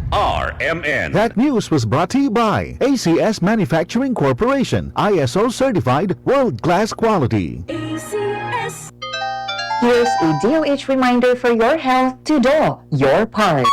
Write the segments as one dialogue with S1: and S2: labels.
S1: RMN.
S2: That news was brought to you by ACS Manufacturing Corporation, ISO certified, world-class quality.
S3: ACS.
S4: Here's a DOH reminder for your health to do your part.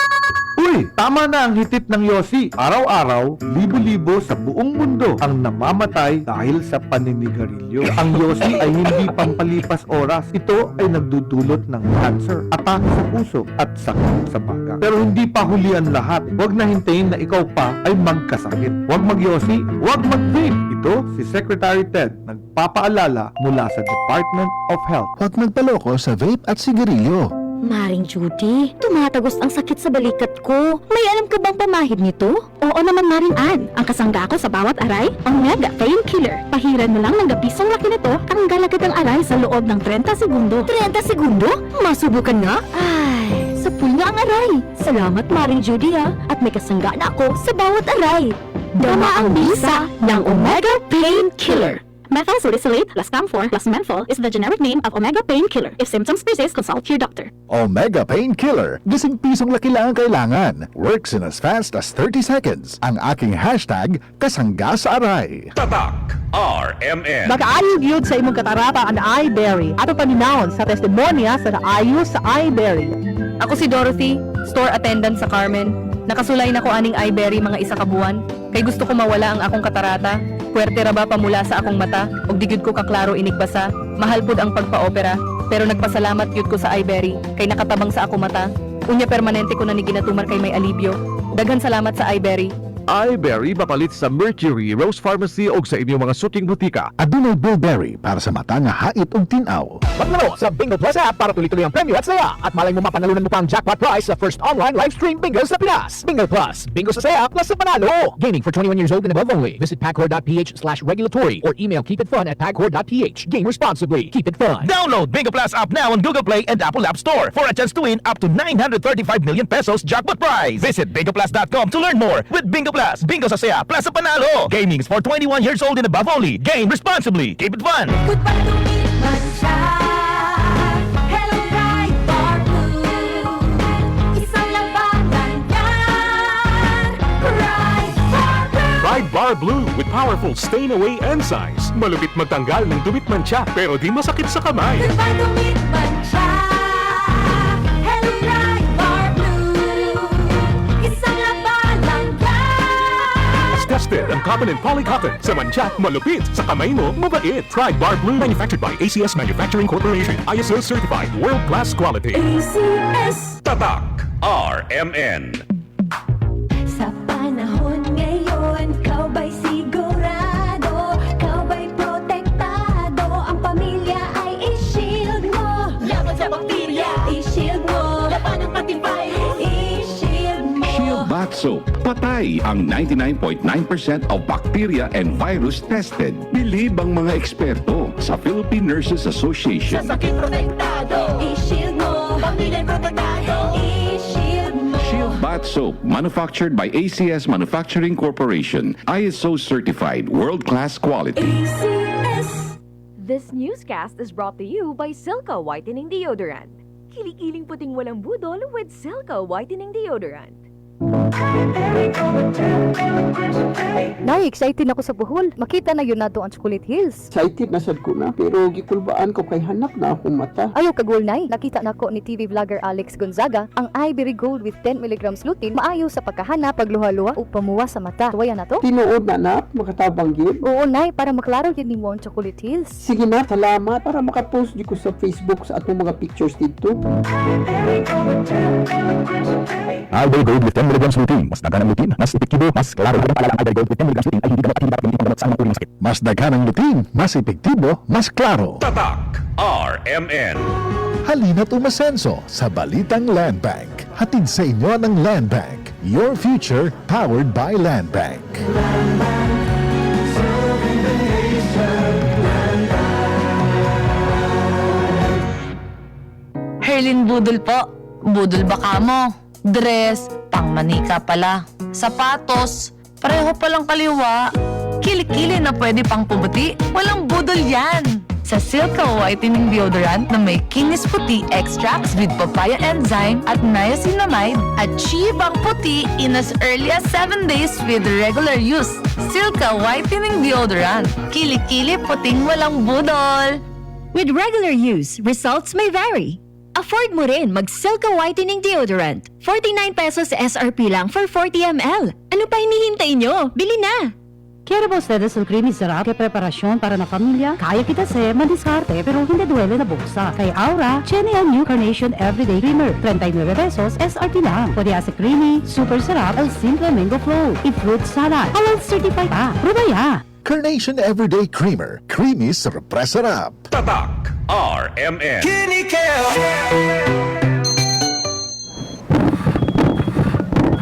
S5: Uy, tama na ang hitit ng yosi. Araw-araw, libo-libo sa buong mundo ang namamatay dahil sa paninigarilyo. Ang yosi ay hindi pampalipas oras. Ito ay nagdudulot ng cancer, atake sa puso at sakit sa baga. Pero hindi pa hulian lahat. Huwag na hintayin na ikaw pa ay magkasakit. Huwag magyosi, huwag mag-vape. Ito si Secretary Ted, nagpapaalala mula sa Department of Health.
S2: Huwag magpaloko sa vape at sigarilyo.
S3: Maring Judy, tumatagos ang sakit sa balikat ko. May alam ka bang pamahid nito? Oo naman, Maring Ann. Ang kasangga ko sa bawat aray, Omega Painkiller. Pahiran mo lang ng gapisong laki nito, tanggal agad ang aray sa loob ng 30 segundo. 30 segundo? Masubukan nga? Ay, sapul nga ang aray. Salamat, Maring Judy ha. At may kasangga na ako sa bawat aray. Dama ang bisa ng Omega Painkiller. Methyl salicylate plus camphor plus menthol is the generic name of Omega Painkiller. If symptoms persist, consult your doctor.
S2: Omega Painkiller. Gising pisong laki lang ang kailangan. Works in as fast as 30 seconds. Ang aking hashtag, kasangga sa aray.
S1: Tatak. RMN.
S6: Nag-aayog yun sa imong katarata ang iBerry. Ato paninahon sa testimonya sa naayo sa iBerry.
S7: Ako si Dorothy, store attendant sa Carmen. Nakasulay na ko aning iBerry mga isa ka buwan. Kay gusto ko mawala ang akong katarata. Puwerte ra ba pamula sa akong mata? Og digid ko kaklaro inigbasa. Mahal pud ang pagpa-opera. Pero nagpasalamat yun ko sa iBerry. Kay nakatabang sa akong mata. Unya permanente ko na ni ginatuman kay may alibyo. Daghan salamat sa iBerry.
S8: iBerry mapalit sa Mercury, Rose Pharmacy o sa inyong mga suking butika.
S2: Adunay Bilberry para sa mata nga hait og tinaw.
S9: Maglaro sa Bingo Plus app para tuloy-tuloy ang premyo at saya. At malay mo mapanalunan mo pang jackpot prize sa first online live stream bingo sa Pinas. Bingo Plus, bingo sa saya plus sa panalo. Gaming for 21 years old and above only. Visit pagcor.ph/regulatory or email keepitfun@pagcor.ph. Game responsibly. Keep it fun.
S10: Download Bingo Plus app now on Google Play and Apple App Store for a chance to win up to 935 million pesos jackpot prize. Visit bingoplus.com to learn more. With Bingo Plus, bingo sa saya plus sa panalo. Gaming is for 21 years old and above only. Game responsibly. Keep it fun.
S3: Goodbye to me, Mansha. Hello, bright bar blue. Isang labanan yan. Bright bar blue.
S11: Pride Bar Blue with powerful stain-away enzymes. Malupit magtanggal ng dumit mancha pero di masakit sa kamay.
S3: Goodbye to me, Mansha. Hello, bright bar blue. Isang labanan yan.
S11: Tested ang cotton and polycotton. Sa mancha, malupit. Sa kamay mo, mabait. Pride Bar Blue manufactured by ACS Manufacturing Corporation. ISO certified, world-class quality.
S3: ACS.
S1: Tatak. RMN.
S3: Sa panahon ngayon, kau ba'y sigurado? Kau ba'y protektado? Ang pamilya ay i-shield mo. Laban sa bakterya, i-shield mo. Laban ng patibay, i-shield mo.
S12: Shield Bath Soap. Patay ang 99.9% of bacteria and virus tested. Bilib ang mga eksperto sa Philippine Nurses Association.
S3: Sa sakit protektado, i-shield mo. Pamilya protektado, i-shield mo.
S12: Shield Bath Soap, manufactured by ACS Manufacturing Corporation. ISO certified, world-class quality.
S3: ACS.
S13: This newscast is brought to you by Silca Whitening Deodorant. Kiling-kiling puting walang budol with Silca Whitening Deodorant.
S6: Nay, excited ako sa buhol. Makita na yun nato ang Chocolate Hills.
S14: Excited na sad ko na, pero gikulbaan ko kay hanap na akong mata.
S6: Ayaw kagul, Nay. Nakita nako ni TV vlogger Alex Gonzaga ang Ivory Gold with 10 mg lutein maayo sa pagkahanap, pagluha-luha o pamuwa sa mata. Tuwaya na to?
S14: Tinuod na na, makatabang yun.
S6: Oo, Nay, para maklaro yun ni mo ang Chocolate Hills.
S14: Sige na, salamat para makapost di ko sa Facebook sa atong mga pictures dito.
S2: Ivory Gold with 10 mg lutein. Mas daghan ang lutein, mas epektibo, mas klaro. Ang paalala ng Ivory Gold with 10 mg lutein ay hindi gamot at hindi dapat gamitin panggamot sa anumang uri ng sakit. Mas daghan ang lutein, mas epektibo, mas klaro.
S1: Tatak. RMN.
S2: Halina't umasenso sa Balitang Land Bank. Hatid sa inyo ng Land Bank. Your future powered by Land Bank.
S7: Herlin Budol po. Budol ba ka mo? Dress, pangmanika pala. Sapatos, pareho palang kaliwa. Kilikili na pwede pang pubuti. Walang budol yan. sa Silka Whitening Deodorant na may kinis puti extracts with papaya enzyme at niacinamide. Achieve ang puti in as early as 7 days with regular use. Silka Whitening Deodorant. Kili-kili puting walang budol.
S3: With regular use, results may vary. Afford mo rin mag-Silka Whitening Deodorant. 49 pesos SRP lang for 40 ml. Ano pa hinihintay nyo? Bili na!
S15: Quiero ba ustedes el creamy sarap que preparación para la familia? Kaya kita se madiskarte pero hindi duele na buksa. Kay Aura, tiene ang new Carnation Everyday Creamer. 39 pesos SRP lang. Pwede sa creamy, super sarap, el simple mango flow. I-fruit salad. Halal certified pa. Probaya!
S2: Carnation Everyday Creamer. Creamy sarap.
S1: Tatak RMN.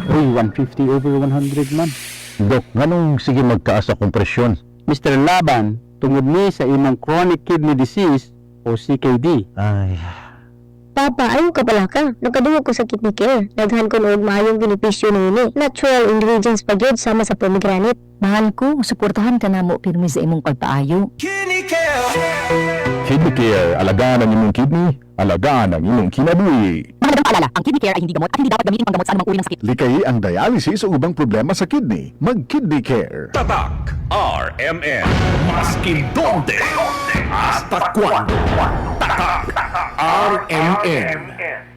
S14: Uy, 150 over 100 man.
S2: Dok, nganong sige magtaas akong presyon?
S14: Mr. Laban, tungod ni sa imong chronic kidney disease o CKD.
S2: Ay,
S3: Papa, ayaw ka pala ka. Nagkadungog ko sa kidney care. Daghan ko nood maayong benepisyo na ini. Natural ingredients pa gyud sama sa pomegranate. Mahal ko, suportahan ka na mo pirmi sa imong pagpaayo.
S2: Kidney Care. Alagaan ang imong kidney, alagaan ang imong kinabuhi.
S15: Mahalagang paalala, ang kidney care ay hindi gamot at hindi dapat gamitin panggamot sa anumang uri ng sakit.
S2: Likay ang dialysis o ubang problema sa kidney. Mag-Kidney Care.
S1: Tatak RMN.
S11: Maskin donde, hasta cuando. Tatak RMN.